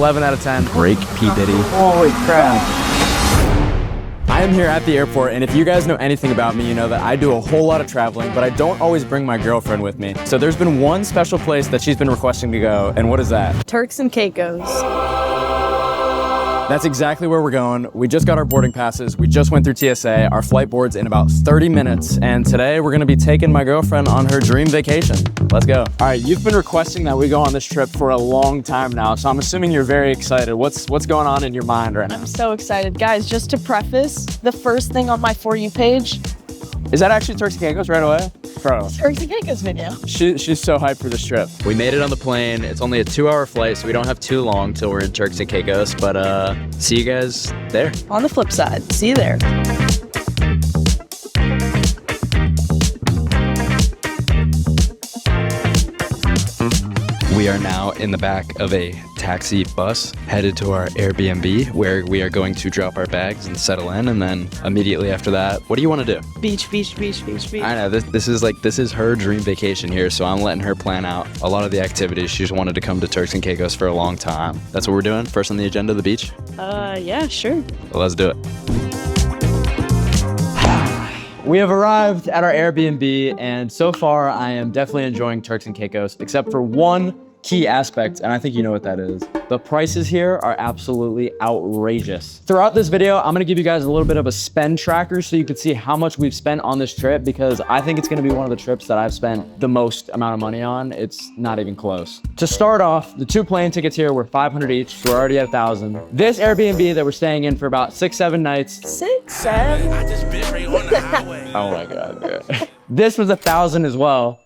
11 out of 10. Break P. Diddy. Holy crap. I am here at the airport, and if you guys know anything about me, you know that I do a whole lot of traveling, but I don't always bring my girlfriend with me. So there's been one special place that she's been requesting to go, and what is that? Turks and Caicos. That's exactly where we're going. We just got our boarding passes. We just went through TSA. Our flight board's in about 30 minutes. And today we're gonna be taking my girlfriend on her dream vacation. Let's go. All right, you've been requesting that we go on this trip for a long time now. So I'm assuming you're very excited. What's going on in your mind right now? I'm so excited. Guys, just to preface, the first thing on my For You page. Is that actually Turks and Caicos right away? Bro. Turks and Caicos video. She's so hyped for this trip. We made it on the plane. It's only a 2-hour flight, so we don't have too long till we're in Turks and Caicos, but see you guys there. On the flip side, see you there. We are now in the back of a taxi bus headed to our Airbnb where we are going to drop our bags and settle in, and then immediately after that, what do you want to do? Beach, beach, beach, beach, beach. I know, this is her dream vacation here, so I'm letting her plan out a lot of the activities. She's wanted to come to Turks and Caicos for a long time. That's what we're doing. First on the agenda, the beach? Yeah, sure. Well, let's do it. We have arrived at our Airbnb, and so far I am definitely enjoying Turks and Caicos, except for one key aspect, and I think you know what that is. The prices here are absolutely outrageous. Throughout this video, I'm gonna give you guys a little bit of a spend tracker so you can see how much we've spent on this trip, because I think it's gonna be one of the trips that I've spent the most amount of money on. It's not even close. To start off, the 2 plane tickets here were $500 each, so we're already at $1,000. This Airbnb that we're staying in for about 6-7 nights. 6, 7? Oh my God. Yeah. This was $1,000 as well.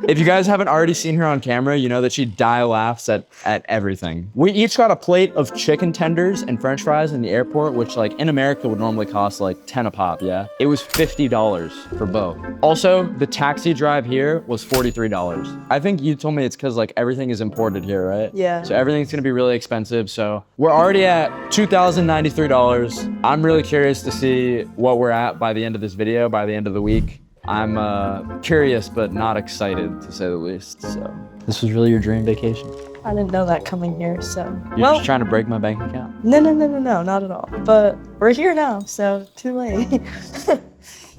If you guys haven't already seen her on camera, you know that she laughs at everything. We each got a plate of chicken tenders and french fries in the airport, which like in America would normally cost like 10 a pop, yeah? It was $50 for both. Also, the taxi drive here was $43. I think you told me it's because like everything is imported here, right? Yeah. So everything's gonna be really expensive. So we're already at $2,093. I'm really curious to see what we're at by the end of this video, by the end of the week. I'm curious, but not excited, to say the least. So this was really your dream vacation? I didn't know that coming here, so. You're just trying to break my bank account? No, not at all. But we're here now, so too late.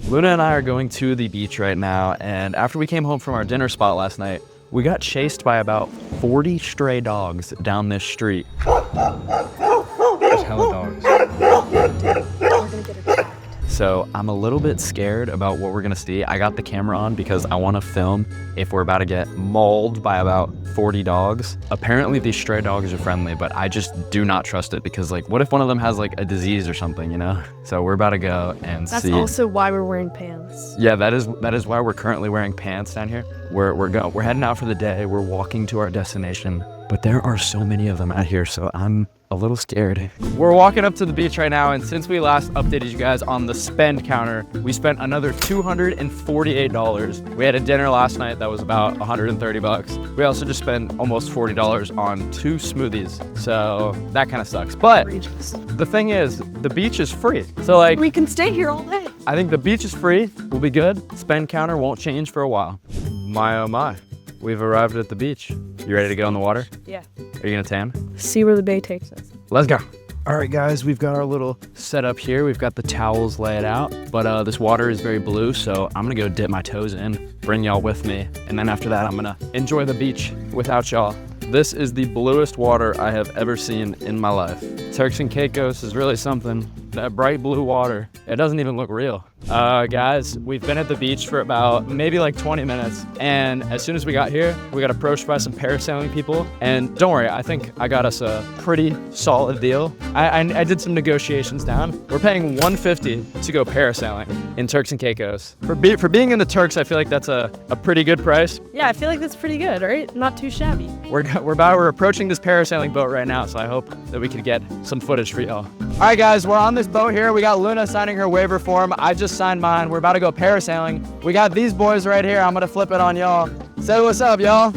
Luna and I are going to the beach right now, and after we came home from our dinner spot last night, we got chased by about 40 stray dogs down this street. There's hella dogs. So I'm a little bit scared about what we're gonna see. I got the camera on because I wanna film if we're about to get mauled by about 40 dogs. Apparently these stray dogs are friendly, but I just do not trust it because like, what if one of them has like a disease or something, you know? So we're about to go and see. That's also why we're wearing pants. Yeah, that is why we're currently wearing pants down here. We're heading out for the day. We're walking to our destination, but there are so many of them out here, so I'm a little scared. We're walking up to the beach right now, and since we last updated you guys on the spend counter, we spent another $248. We had a dinner last night that was about 130 bucks. We also just spent almost $40 on 2 smoothies, so that kind of sucks. But the thing is, the beach is free. So like, we can stay here all day. I think the beach is free, we'll be good. Spend counter won't change for a while. My oh my, we've arrived at the beach. You ready to go in the water? Yeah. Are you gonna tan? See where the bay takes us. Let's go. All right, guys, we've got our little setup here. We've got the towels laid out, but this water is very blue, so I'm gonna go dip my toes in, bring y'all with me, and then after that, I'm gonna enjoy the beach without y'all. This is the bluest water I have ever seen in my life. Turks and Caicos is really something. That bright blue water, it doesn't even look real. Guys, we've been at the beach for about maybe like 20 minutes. And as soon as we got here, we got approached by some parasailing people. And don't worry, I think I got us a pretty solid deal. I did some negotiations down. We're paying $150 to go parasailing in Turks and Caicos. For being in the Turks, I feel like that's a pretty good price. Yeah, I feel like that's pretty good, right? Not too shabby. We're approaching this parasailing boat right now, so I hope that we could get some footage for y'all. All right, guys, we're on this boat here. We got Luna signing her waiver form. I just signed mine. We're about to go parasailing. We got these boys right here. I'm gonna flip it on y'all. Say what's up, y'all.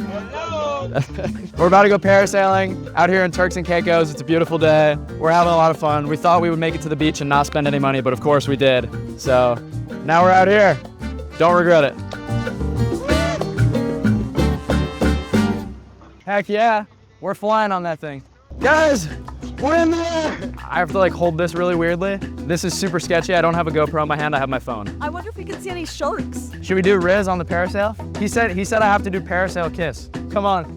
We're about to go parasailing out here in Turks and Caicos. It's a beautiful day. We're having a lot of fun. We thought we would make it to the beach and not spend any money, but of course we did. So now we're out here. Don't regret it. Heck yeah. We're flying on that thing. Guys, we're in there. I have to like hold this really weirdly. This is super sketchy. I don't have a GoPro in my hand, I have my phone. I wonder if we can see any sharks. Should we do Riz on the parasail? He said I have to do parasail kiss. Come on.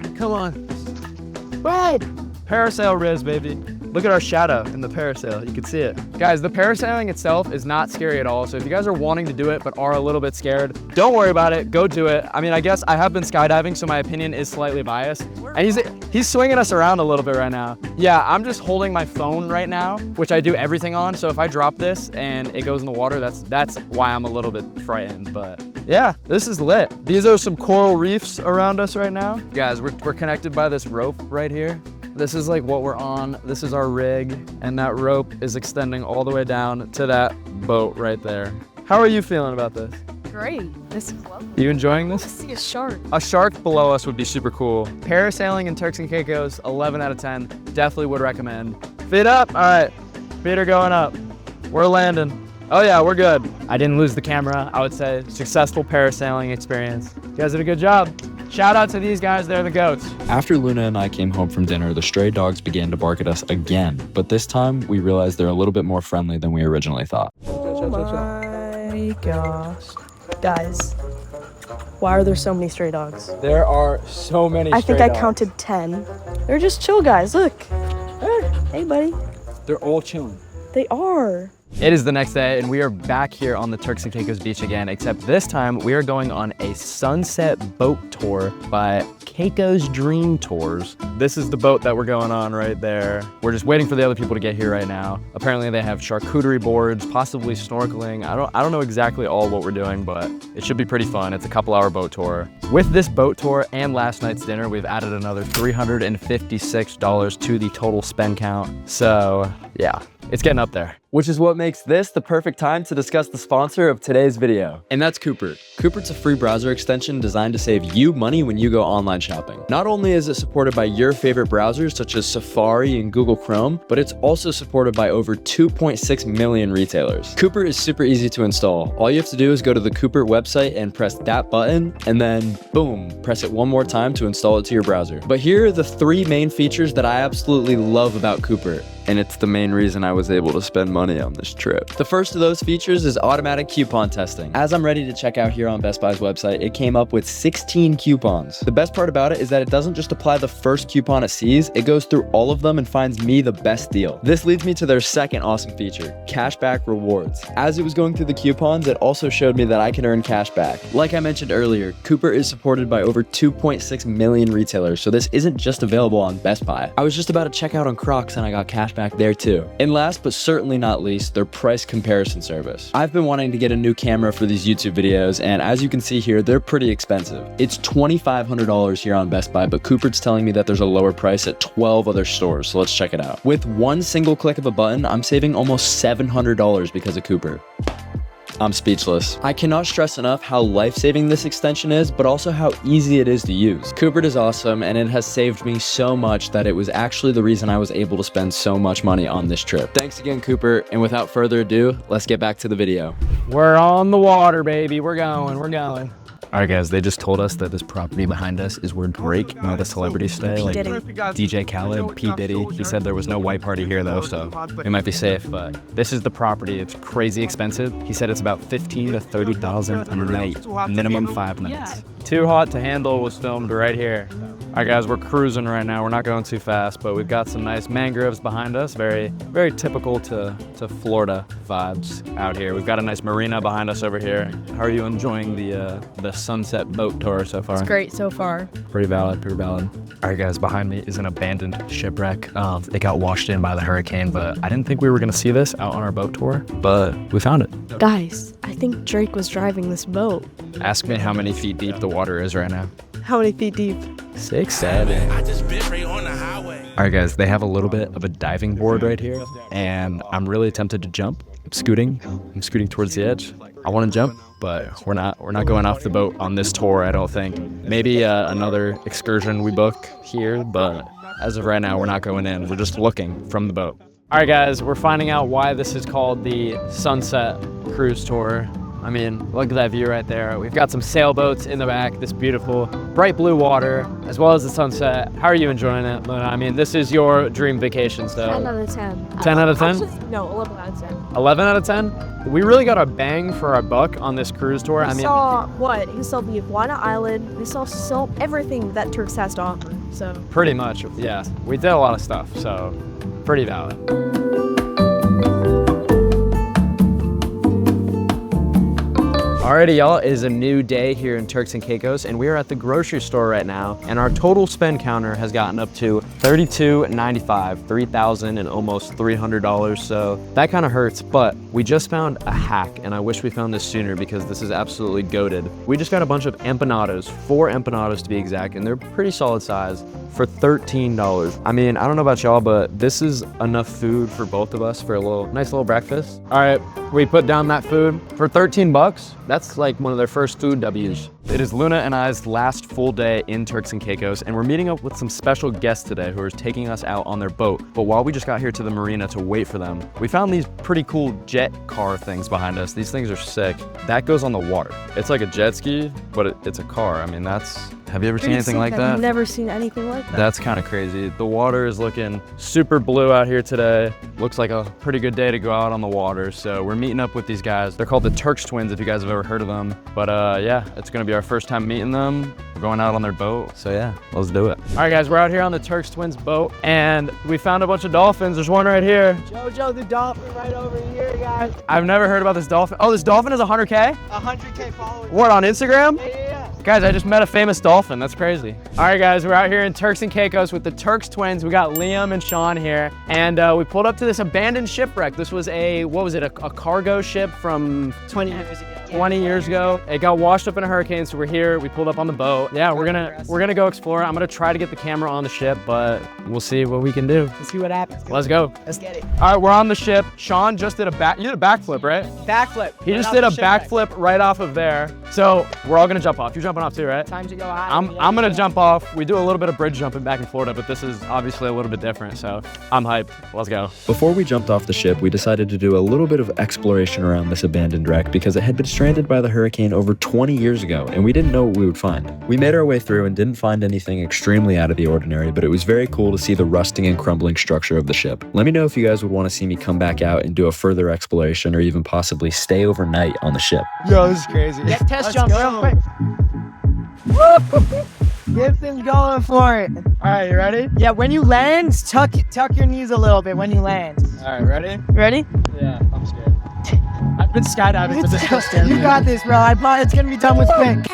Right. Parasail Riz, baby. Look at our shadow in the parasail. You can see it. Guys, the parasailing itself is not scary at all. So if you guys are wanting to do it but are a little bit scared, don't worry about it. Go do it. I mean, I guess I have been skydiving, so my opinion is slightly biased. And he's swinging us around a little bit right now. Yeah, I'm just holding my phone right now, which I do everything on. So if I drop this and it goes in the water, that's why I'm a little bit frightened. But yeah, this is lit. These are some coral reefs around us right now. Guys, we're connected by this rope right here. This is like what we're on. This is our rig, and that rope is extending all the way down to that boat right there. How are you feeling about this? Great. This is lovely. You enjoying I this? see a shark. A shark below us would be super cool. Parasailing in Turks and Caicos, 11 out of 10. Definitely would recommend. Feet up. All right. Feet are going up. We're landing. Oh yeah, we're good. I didn't lose the camera. I would say successful parasailing experience. You guys did a good job. Shout out to these guys, they're the goats. After Luna and I came home from dinner, the stray dogs began to bark at us again, but this time we realized they're a little bit more friendly than we originally thought. Oh my gosh. Guys, why are there so many stray dogs? There are so many I stray think I dogs. counted 10. They're just chill guys, look. Hey buddy. They're all chilling. They are. It is the next day and we are back here on the Turks and Caicos beach again, except this time we are going on a sunset boat tour by Caicos Dream Tours. This is the boat that we're going on right there. We're just waiting for the other people to get here right now. Apparently they have charcuterie boards, possibly snorkeling. I don't know exactly all what we're doing, but it should be pretty fun. It's a couple-hour boat tour. With this boat tour and last night's dinner, we've added another $356 to the total spend count. So yeah, it's getting up there. Which is what makes this the perfect time to discuss the sponsor of today's video. And that's Cooper. Cooper's a free browser extension designed to save you money when you go online shopping. Not only is it supported by your favorite browsers such as Safari and Google Chrome, but it's also supported by over 2.6 million retailers. Cooper is super easy to install. All you have to do is go to the Cooper website and press that button, and then boom, press it one more time to install it to your browser. But here are the 3 main features that I absolutely love about Cooper. And it's the main reason I was able to spend money on this trip. The first of those features is automatic coupon testing. As I'm ready to check out here on Best Buy's website, it came up with 16 coupons. The best part about it is that it doesn't just apply the first coupon it sees, it goes through all of them and finds me the best deal. This leads me to their second awesome feature, cashback rewards. As it was going through the coupons, it also showed me that I can earn cash back. Like I mentioned earlier, Cooper is supported by over 2.6 million retailers, so this isn't just available on Best Buy. I was just about to check out on Crocs and I got cash back there too. And last but certainly not least, their price comparison service. I've been wanting to get a new camera for these YouTube videos, and as you can see here, they're pretty expensive. It's $2,500 here on Best Buy, but Cooper's telling me that there's a lower price at 12 other stores, so let's check it out. With one single click of a button, I'm saving almost $700 because of Cooper. I'm speechless. I cannot stress enough how life-saving this extension is, but also how easy it is to use. Cooper is awesome, and it has saved me so much that it was actually the reason I was able to spend so much money on this trip. Thanks again, Cooper, and without further ado, let's get back to the video. We're on the water, baby. We're going. All right, guys, they just told us that this property behind us is where Drake and all the celebrities stay, like DJ Khaled, P. Diddy. He said there was no white party here, though, so we might be safe, but this is the property. It's crazy expensive. He said it's about $15,000 to $30,000 a night, minimum 5 nights. Too Hot to Handle was filmed right here. All right, guys, we're cruising right now. We're not going too fast, but we've got some nice mangroves behind us. Very, very typical to Florida vibes out here. We've got a nice marina behind us over here. How are you enjoying the sunset boat tour so far? It's great so far. Pretty valid. All right, guys, behind me is an abandoned shipwreck. It got washed in by the hurricane, but I didn't think we were gonna see this out on our boat tour, but we found it. Guys, I think Drake was driving this boat. Ask me how many feet deep the water is right now. How many feet deep? 6, 7. All right, guys, they have a little bit of a diving board right here, and I'm really tempted to jump. I'm scooting towards the edge. I want to jump, but we're not going off the boat on this tour, I don't think. Maybe another excursion we book here, but as of right now, we're not going in. We're just looking from the boat. All right, guys, we're finding out why this is called the Sunset Cruise Tour. I mean, look at that view right there. We've got some sailboats in the back, this beautiful bright blue water, as well as the sunset. How are you enjoying it, Luna? I mean, this is your dream vacation, so. 10 out of 10. 10 out of 10? Actually, no, 11 out of 10. 11 out of 10? We really got a bang for our buck on this cruise tour. We saw what? We saw the Iguana Island. We saw everything that Turks has to offer, so. Pretty much, yeah. We did a lot of stuff, so pretty valid. Alrighty, y'all, it is a new day here in Turks and Caicos, and we are at the grocery store right now, and our total spend counter has gotten up to $32.95, $3,000 and almost $300, so that kind of hurts, but we just found a hack, and I wish we found this sooner because this is absolutely goated. We just got a bunch of empanadas, 4 empanadas to be exact, and they're pretty solid size, for $13. I mean, I don't know about y'all, but this is enough food for both of us for a nice little breakfast. All right, we put down that food for 13 bucks. That's like one of their first food W's. It is Luna and I's last full day in Turks and Caicos, and we're meeting up with some special guests today who are taking us out on their boat. But while we just got here to the marina to wait for them, we found these pretty cool jet car things behind us. These things are sick. That goes on the water. It's like a jet ski, but it's a car. I mean, have you ever seen anything like that? I've never seen anything like that. That's kind of crazy. The water is looking super blue out here today. Looks like a pretty good day to go out on the water. So we're meeting up with these guys. They're called the Turks twins, if you guys have ever heard of them. But yeah, it's gonna be our first time meeting them. We're going out on their boat. So yeah, let's do it. All right, guys, we're out here on the Turks twins boat, and we found a bunch of dolphins. There's one right here. Jojo the dolphin right over here, guys. I've never heard about this dolphin. Oh, this dolphin is 100K? 100K followers. What, on Instagram? Yeah. Guys, I just met a famous dolphin. That's crazy. All right, guys, we're out here in Turks and Caicos with the Turks twins. We got Liam and Sean here, and we pulled up to this abandoned shipwreck. This was a cargo ship from 20 years ago. 20 years ago. It got washed up in a hurricane, so we're here. We pulled up on the boat. Yeah, we're gonna go explore. I'm gonna try to get the camera on the ship, but we'll see what we can do. Let's see what happens. Let's go. Let's get it. All right, we're on the ship. Sean just did you did a backflip, right? Backflip. He just did a backflip right off of there. So we're all gonna jump off. You're jumping off too, right? Time to go high. I'm gonna jump off. We do a little bit of bridge jumping back in Florida, but this is obviously a little bit different, so I'm hyped. Let's go. Before we jumped off the ship, we decided to do a little bit of exploration around this abandoned wreck because it had been stranded by the hurricane over 20 years ago, and we didn't know what we would find. We made our way through and didn't find anything extremely out of the ordinary, but it was very cool to see the rusting and crumbling structure of the ship. Let me know if you guys would want to see me come back out and do a further exploration or even possibly stay overnight on the ship. Yo, this is crazy. Get test jump real quick. Gibson's going for it. All right, you ready? Yeah, when you land, tuck your knees a little bit when you land. All right, ready? You ready? Yeah, I'm scared. I've been skydiving, but this still scares me. You got this, bro. It's gonna be done with quick.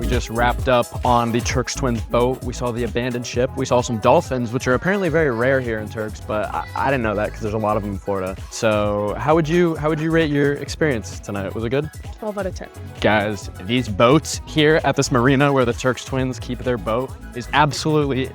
Just wrapped up on the Turks twins boat. We saw the abandoned ship. We saw some dolphins, which are apparently very rare here in Turks, but I didn't know that because there's a lot of them in Florida. So how would you rate your experience tonight? Was it good? 12 out of 10. Guys, these boats here at this marina where the Turks twins keep their boat is absolutely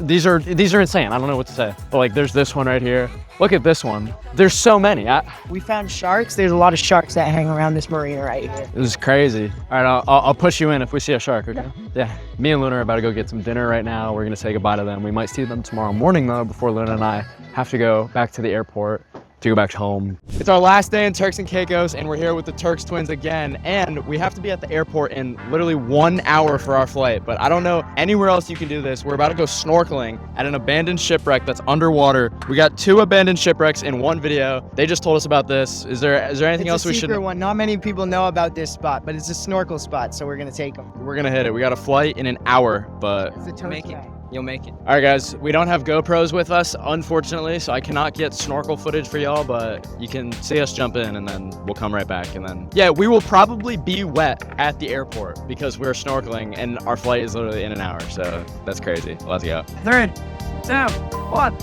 these are insane. I don't know what to say. But like there's this one right here. Look at this one. There's so many. We found sharks. There's a lot of sharks that hang around this marina right here. This is crazy. All right, I'll push you in if we see a shark, okay? Yeah. Me and Luna are about to go get some dinner right now. We're gonna say goodbye to them. We might see them tomorrow morning though, before Luna and I have to go back to the airport to go back home. It's our last day in Turks and Caicos, and we're here with the Turks twins again, and we have to be at the airport in literally 1 hour for our flight, but I don't know anywhere else you can do this. We're about to go snorkeling at an abandoned shipwreck that's underwater. We got 2 abandoned shipwrecks in one video. They just told us about this. Is there anything else we should? It's a secret one. Not many people know about this spot, but it's a snorkel spot, so we're gonna take them. We're gonna hit it. We got a flight in an hour, but It's a toast bag. You'll make it. All right, guys, we don't have GoPros with us, unfortunately, so I cannot get snorkel footage for y'all, but you can see us jump in and then we'll come right back. And then, yeah, we will probably be wet at the airport because we're snorkeling and our flight is literally in an hour. So that's crazy. Let's go. 3, 2, 1.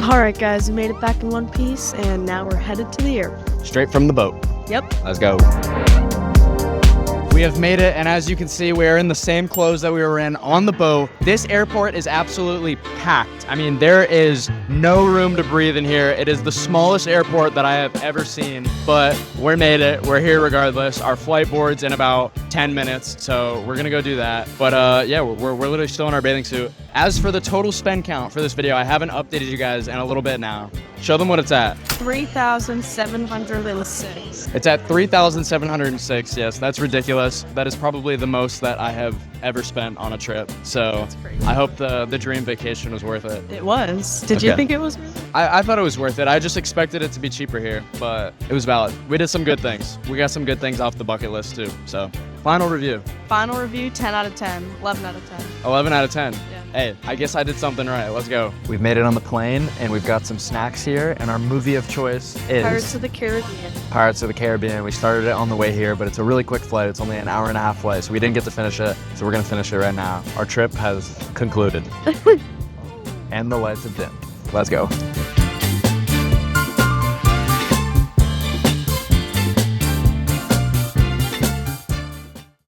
All right, guys, we made it back in one piece, and now we're headed to the airport. Straight from the boat. Yep. Let's go. We We have made it, and as you can see, we are in the same clothes that we were in on the boat. This airport is absolutely packed. I mean, there is no room to breathe in here. It is the smallest airport that I have ever seen, but we made it. We're here regardless. Our flight board's in about 10 minutes, so we're gonna go do that. But yeah, we're literally still in our bathing suit. As for the total spend count for this video, I haven't updated you guys in a little bit now. Show them what it's at. 3,706. It's at 3,706. Yes, that's ridiculous. That is probably the most that I have ever spent on a trip. So I hope the dream vacation was worth it. It was. Did you Okay. think it was? I thought it was worth it. I just expected it to be cheaper here, but it was valid. We did some good things. We got some good things off the bucket list too. So final review. Final review, 10 out of 10. 11 out of 10. 11 out of 10. Yeah. Hey, I guess I did something right. Let's go. We've made it on the plane, and we've got some snacks here, and our movie of choice is Pirates of the Caribbean. Pirates of the Caribbean. We started it on the way here, but it's a really quick flight. It's only an hour and a half flight, so we didn't get to finish it, so we're gonna finish it right now. Our trip has concluded. And the lights have dimmed. Let's go.